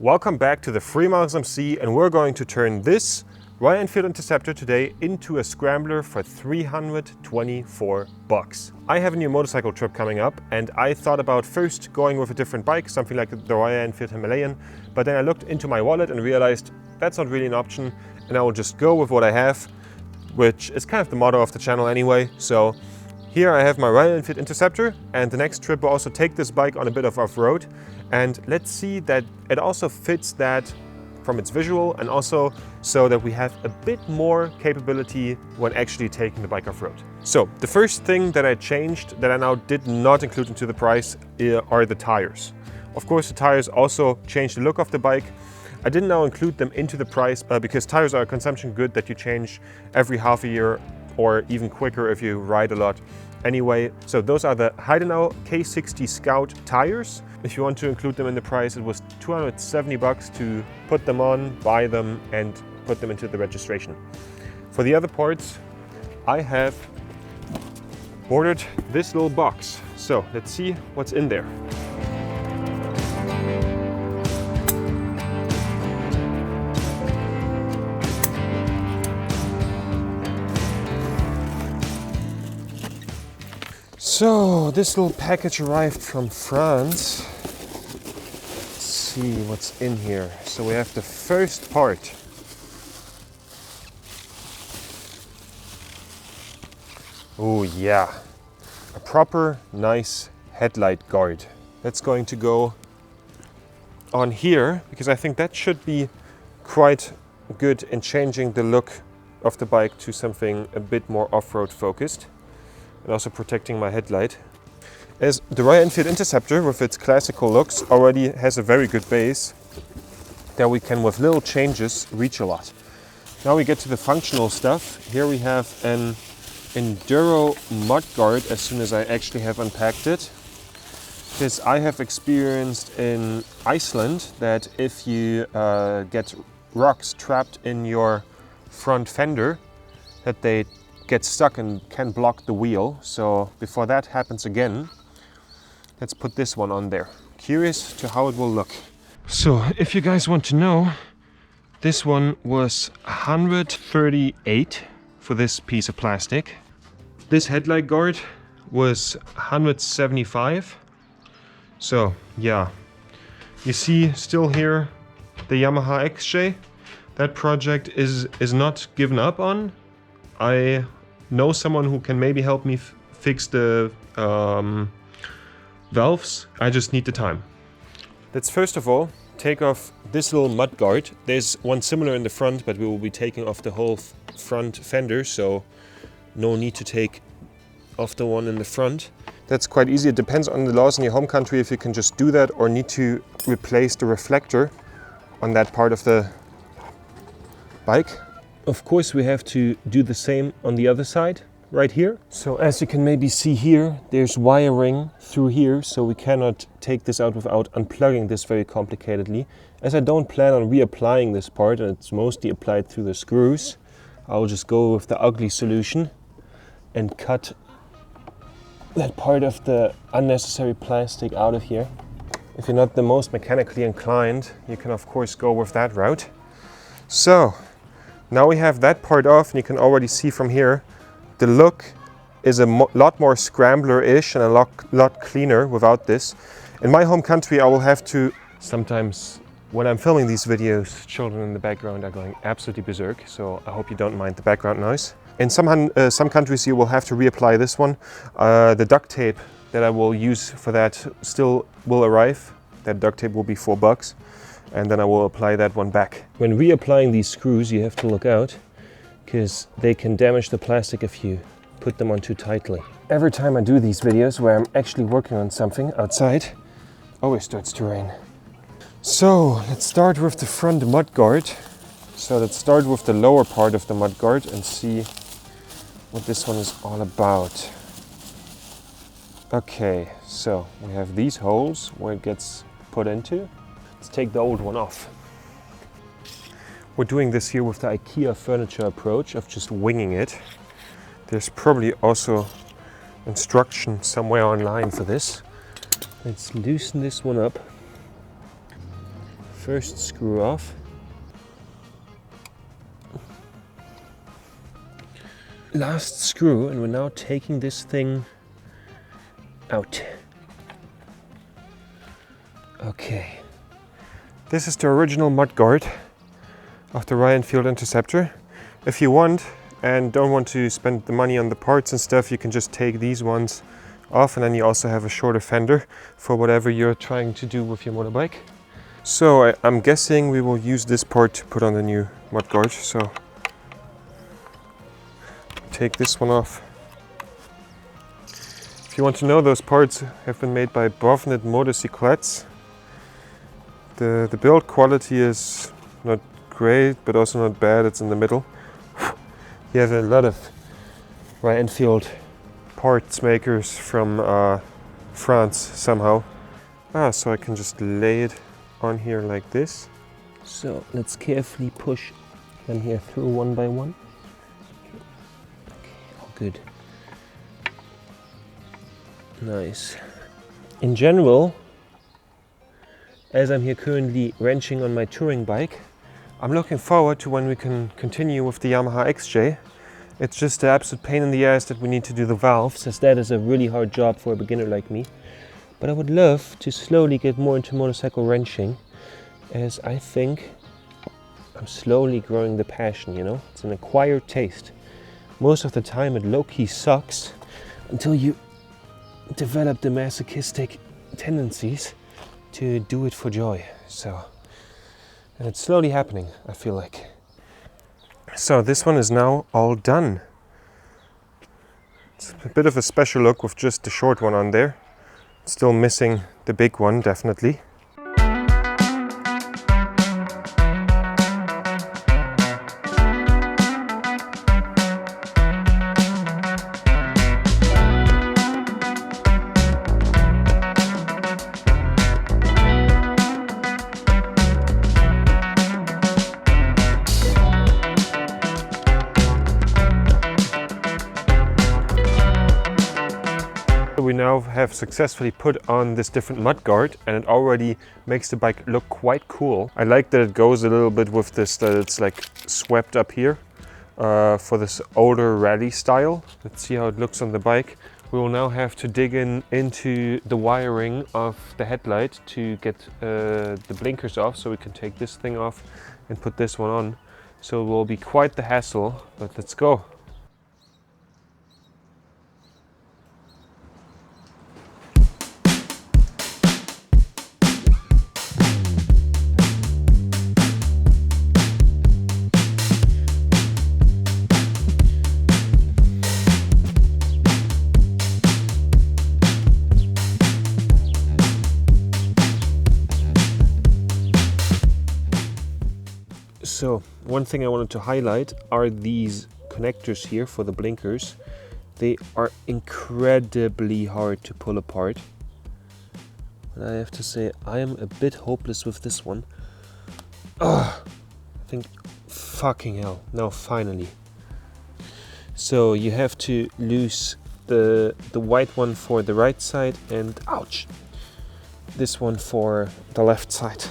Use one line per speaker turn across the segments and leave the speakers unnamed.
Welcome back to the Freemilesmc, and we're going to turn this Royal Enfield Interceptor today into a Scrambler for 324 bucks. I have a new motorcycle trip coming up, and I thought about first going with a different bike, something like the Royal Enfield Himalayan, but then I looked into my wallet and realized that's not really an option, and I will just go with what I have, which is kind of the motto of the channel anyway. So here I have my Royal Enfield Interceptor, and the next trip will also take this bike on a bit of off-road, and let's see that it also fits that from its visual, and also so that we have a bit more capability when actually taking the bike off-road. So the first thing that I changed, that I now did not include into the price, are the tires. Of course, the tires also change the look of the bike. I didn't now include them into the price because tires are a consumption good that you change every half a year or even quicker if you ride a lot. Anyway, so those are the Heidenau K60 Scout tires. If you want to include them in the price, it was 270 bucks to put them on, buy them, and put them into the registration. For the other parts, I have ordered this little box. So let's see what's in there. So this little package arrived from France. Let's see what's in here. So we have the first part. Oh yeah, a proper nice headlight guard. That's going to go on here because I think that should be quite good in changing the look of the bike to something a bit more off-road focused, and also protecting my headlight. As the Royal Enfield Interceptor with its classical looks already has a very good base that we can with little changes reach a lot. Now we get to the functional stuff. Here we have an Enduro mudguard as soon as I actually have unpacked it. Because I have experienced in Iceland that if you get rocks trapped in your front fender, that they get stuck and can block the wheel. So before that happens again, let's put this one on there. Curious to how it will look. So if you guys want to know, this one was 138 for this piece of plastic. This headlight guard was 175. So yeah, you see still here the Yamaha XJ. That project is not given up on. I know someone who can maybe help me fix the valves. I just need the time. Let's first of all take off this little mud guard. There's one similar in the front, but we will be taking off the whole front fender, so no need to take off the one in the front. That's quite easy. It depends on the laws in your home country if you can just do that or need to replace the reflector on that part of the bike. Of course, we have to do the same on the other side, right here. So as you can maybe see here, there's wiring through here, so we cannot take this out without unplugging this very complicatedly. As I don't plan on reapplying this part, and it's mostly applied through the screws, I'll just go with the ugly solution and cut that part of the unnecessary plastic out of here. If you're not the most mechanically inclined, you can of course go with that route. So now we have that part off, and you can already see from here the look is a lot more Scrambler-ish and a lot cleaner without this. In my home country, I will have to, sometimes when I'm filming these videos, children in the background are going absolutely berserk, so I hope you don't mind the background noise. In some countries you will have to reapply this one. The duct tape that I will use for that still will arrive. That duct tape will be $4. And then I will apply that one back. When reapplying these screws, you have to look out because they can damage the plastic if you put them on too tightly. Every time I do these videos where I'm actually working on something outside, always starts to rain. So let's start with the front mudguard. So let's start with the lower part of the mudguard and see what this one is all about. Okay, so we have these holes where it gets put into. Let's take the old one off. We're doing this here with the IKEA furniture approach of just winging it. There's probably also instruction somewhere online for this. Let's loosen this one up. first screw off. Last screw, and we're now taking this thing out. Okay. This is the original mudguard of the Royal Enfield Interceptor. If you want and don't want to spend the money on the parts and stuff, you can just take these ones off, and then you also have a shorter fender for whatever you're trying to do with your motorbike. So I'm guessing we will use this part to put on the new mudguard. So take this one off. If you want to know, those parts have been made by Bovnet Motorcyclettes. The build quality is not great, but also not bad. It's in the middle. You have a lot of Royal Enfield parts makers from France somehow. So I can just lay it on here like this. So let's carefully push them here through one by one. Okay, all good. Nice. In general, as I'm here currently wrenching on my touring bike, I'm looking forward to when we can continue with the Yamaha XJ. It's just an absolute pain in the ass that we need to do the valves, as that is a really hard job for a beginner like me. But I would love to slowly get more into motorcycle wrenching, as I think I'm slowly growing the passion, you know? It's an acquired taste. Most of the time it low-key sucks until you develop the masochistic tendencies to do it for joy. And it's slowly happening, I feel like. So this one is now all done. It's a bit of a special look with just the short one on there. Still missing the big one, definitely. We now have successfully put on this different mudguard, and it already makes the bike look quite cool. I like that it goes a little bit with this, that it's like swept up here for this older rally style. Let's see how it looks on the bike. We will now have to dig into the wiring of the headlight to get the blinkers off, so we can take this thing off and put this one on. So it will be quite the hassle, but let's go. So one thing I wanted to highlight are these connectors here for the blinkers. They are incredibly hard to pull apart. And I have to say, I am a bit hopeless with this one. I think, fucking hell, now finally. So you have to loose the white one for the right side and, ouch, this one for the left side.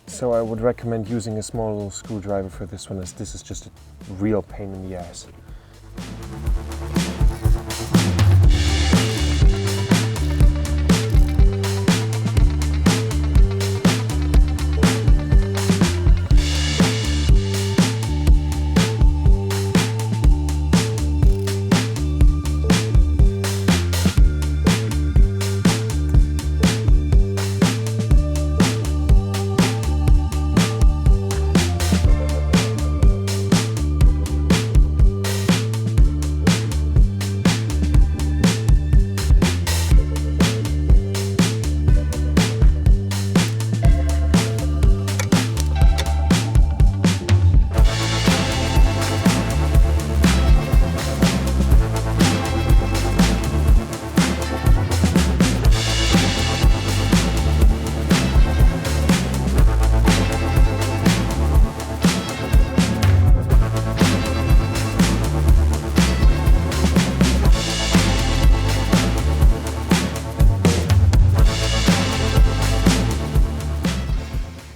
So I would recommend using a small little screwdriver for this one, as this is just a real pain in the ass.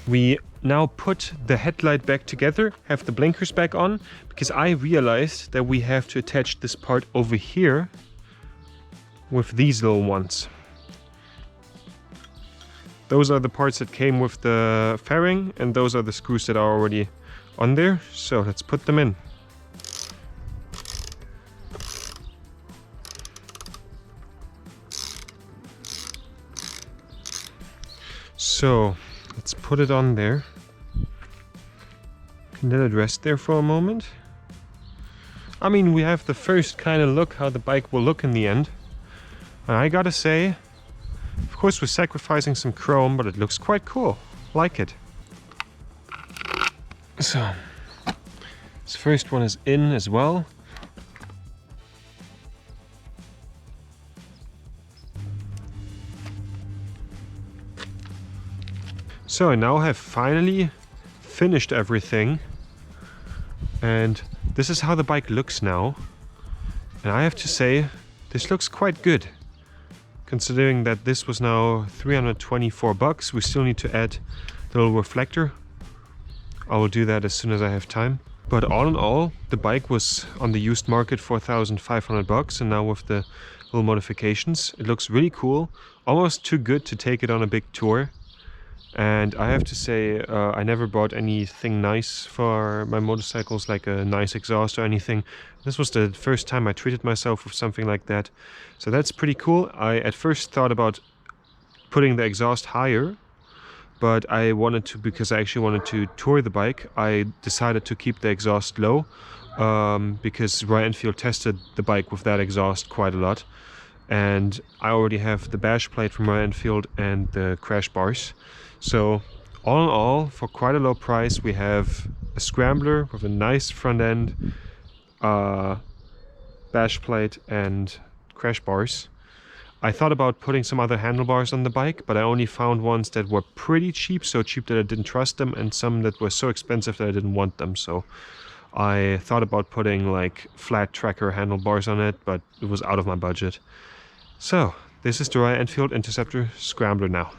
We now put the headlight back together, have the blinkers back on, because I realized that we have to attach this part over here with these little ones. Those are the parts that came with the fairing, and those are the screws that are already on there. So let's put them in. So let's put it on there. Can let it rest there for a moment. I mean, we have the first kind of look how the bike will look in the end. And I gotta say, of course we're sacrificing some chrome, but it looks quite cool. Like it. So, this first one is in as well. So I now have finally finished everything, and this is how the bike looks now. And I have to say, this looks quite good. Considering that this was now 324 bucks, we still need to add the little reflector. I will do that as soon as I have time. But all in all, the bike was on the used market for 1,500 bucks, and now with the little modifications, it looks really cool. Almost too good to take it on a big tour. And I have to say, I never bought anything nice for my motorcycles, like a nice exhaust or anything. This was the first time I treated myself with something like that. So that's pretty cool. I at first thought about putting the exhaust higher, but I wanted to, because I actually wanted to tour the bike, I decided to keep the exhaust low, because Royal Enfield tested the bike with that exhaust quite a lot. And I already have the bash plate from Royal Enfield and the crash bars. So all in all, for quite a low price, we have a Scrambler with a nice front end, bash plate and crash bars. I thought about putting some other handlebars on the bike, but I only found ones that were pretty cheap, so cheap that I didn't trust them, and some that were so expensive that I didn't want them. So I thought about putting like flat tracker handlebars on it, but it was out of my budget. So this is the Royal Enfield Interceptor Scrambler now.